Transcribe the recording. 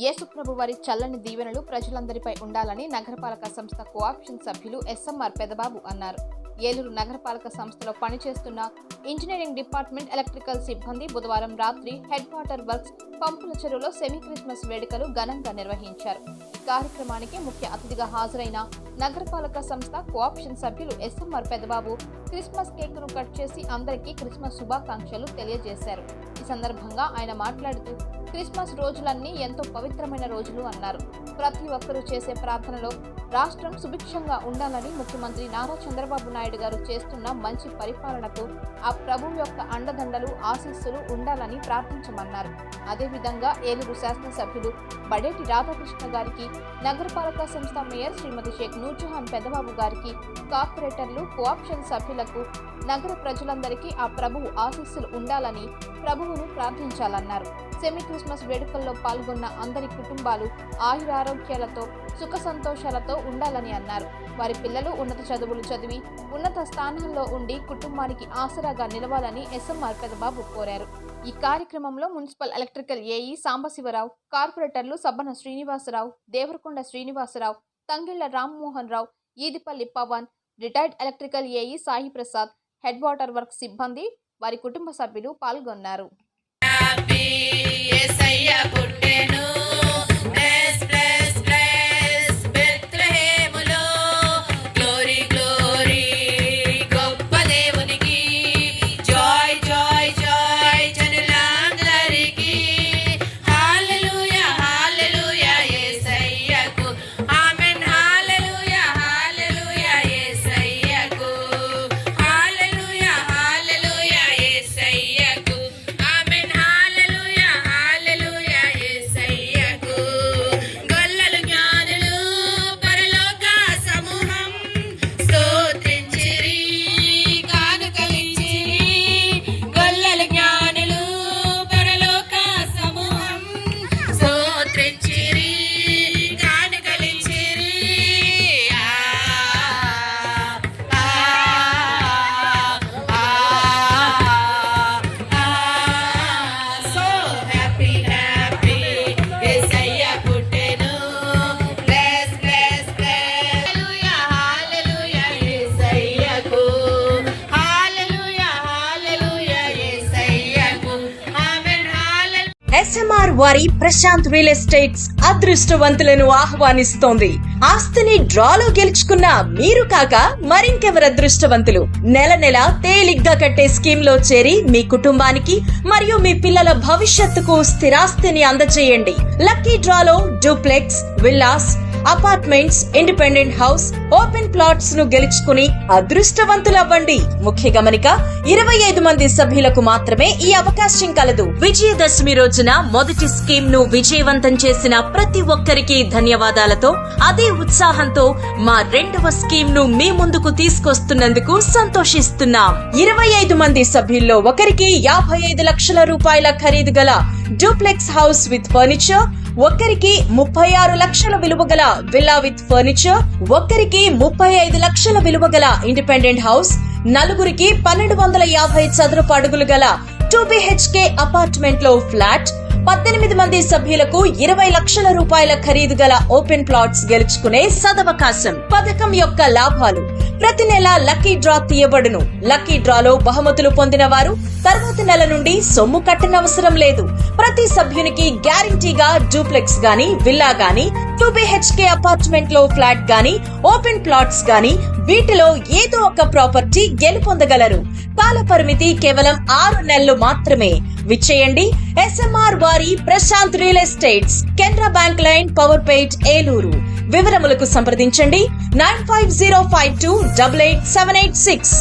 యేసుప్రభు వారి చల్లని దీవెనలు ప్రజలందరిపై ఉండాలని నగరపాలక సంస్థ కోఆప్షన్ సభ్యులు ఎస్ఎంఆర్ పెదబాబు అన్నారు. ఏలూరు నగరపాలక సంస్థలో పనిచేస్తున్న ఇంజనీరింగ్ డిపార్ట్మెంట్ ఎలక్ట్రికల్ సిబ్బంది బుధవారం రాత్రి హెడ్ వాటర్ వర్క్స్ పంపుల చెరువులో సెమీ క్రిస్మస్ వేడుకలు ఘనంగా నిర్వహించారు. కార్యక్రమానికి ముఖ్య అతిథిగా హాజరైన నగరపాలక సంస్థ కోఆప్షన్ సభ్యులు ఎస్ఎంఆర్ పెదబాబు క్రిస్మస్ కేక్ ను కట్ చేసి అందరికీ క్రిస్మస్ శుభాకాంక్షలు తెలియజేశారు. ఈ సందర్భంగా ఆయన మాట్లాడుతూ క్రిస్మస్ రోజులన్నీ ఎంతో పవిత్రమైన రోజులు అన్నారు. ప్రతి ఒక్కరూ చేసే ప్రార్థనలో రాష్ట్రం సుభిక్షంగా ఉండాలని, ముఖ్యమంత్రి నారా చంద్రబాబు నాయుడు గారు చేస్తున్న మంచి పరిపాలనతో ఆ ప్రభువు యొక్క అండదండలు ఆశీస్సులు ఉండాలని ప్రార్థించమన్నారు. అదేవిధంగా ఏలూరు శాసనసభ్యులు బడేటి రాధాకృష్ణ గారికి, నగరపాలక సంస్థ మేయర్ శ్రీమతి షేక్ నూర్జహాన్ పెదబాబు గారికి, కార్పొరేటర్లు, కోఆప్షన్ సభ్యులకు, నగర ప్రజలందరికీ ఆ ప్రభువు ఆశీస్సులు ఉండాలని ప్రభువును ప్రార్థించాలన్నారు. సెమీ క్రిస్మస్ వేడుకల్లో పాల్గొన్న అందరి కుటుంబాలు ఆయురారోగ్యాలతో సుఖ సంతోషాలతో ఉండాలని అన్నారు. వారి పిల్లలు ఉన్నత చదువులు చదివి ఉన్నత స్థానాల్లో ఉండి కుటుంబానికి ఆసరాగా నిలవాలని ఎస్ఎంఆర్ పెదబాబు కోరారు. ఈ కార్యక్రమంలో మున్సిపల్ ఎలక్ట్రికల్ ఏఈ సాంబశివరావు, కార్పొరేటర్లు Sabbana Srinivasarao, Devarakonda Srinivasarao, Tangilla Rammohan Rao, Eedipalli Pavan, retired electrical AE Sai Prasad, head water work సిబ్బంది, వారి కుటుంబ సభ్యులు పాల్గొన్నారు. ఎస్ఎంఆర్ వారి ప్రశాంత్ రియల్ ఎస్టేట్స్ అదృష్టవంతులను ఆహ్వానిస్తోంది. ఆస్తిని డ్రాలో గెలుచుకున్న మీరు కాక మరింకెవరు అదృష్టవంతులు? నెల నెల తేలిగ్గా కట్టే స్కీమ్ లో చేరి మీ కుటుంబానికి మరియు మీ పిల్లల భవిష్యత్తుకు స్థిరాస్తిని అందజేయండి. లక్కీ డ్రాలో duplex, villas, apartments, independent house, open plots ను గెలుచుకుని అదృష్టవంతులవ్వండి. ముఖ్య గమనిక, 25 మంది సభ్యులకు మాత్రమే ఈ అవకాశం కలదు. విజయదశమి రోజున మొదటి స్కీమ్ ను విజయవంతం చేసిన ప్రతి ఒక్కరికి ధన్యవాదాలతో, అదే ఉత్సాహంతో మా రెండవ స్కీమ్ ను మీ ముందుకు తీసుకొస్తున్నందుకు సంతోషిస్తున్నాం. 25 మంది సభ్యుల్లో ఒకరికి 55 లక్షల రూపాయల ఖరీదు గల డూప్లెక్స్ హౌస్ విత్ ఫర్నిచర్, ఒక్కరికి 36 లక్షల విలువ గల విల్లా విత్ ఫర్నిచర్, ఒక్కరికి 35 లక్షల విలువ గల ఇండిపెండెంట్ హౌస్, నలుగురికి 1250 చదరపు అడుగులు గల 2 BHK అపార్ట్మెంట్ లో ఫ్లాట్, 18 మంది సభ్యులకు 20 లక్షల రూపాయల ఖరీదు గల ఓపెన్ ప్లాట్స్ గెలుచుకునే సదవకాశం. పథకం యొక్క లాభాలు: ప్రతి నెల లక్కీ డ్రా తీయబడును. లక్కీ డ్రాలో బహుమతులు పొందిన వారు తర్వాతి నెల నుండి సొమ్ము కట్టనవసరం లేదు. ప్రతి సభ్యునికి గ్యారంటీగా డూప్లెక్స్ గాని, విల్లా గాని, 2 BHK అపార్ట్మెంట్ లో ఫ్లాట్ గాని, ఓపెన్ ప్లాట్స్ గాని, వీటిలో ఏదో ఒక ప్రాపర్టీ గెలుపొందగలరు. కాల పరిమితి కేవలం 6 నెలలు మాత్రమే. విచ్చేయండి. ఎస్ఎంఆర్ వారి Prashant real estates, Canara bank line, Powerpet, Eluru. వివరములకు సంప్రదించండి 9505288786.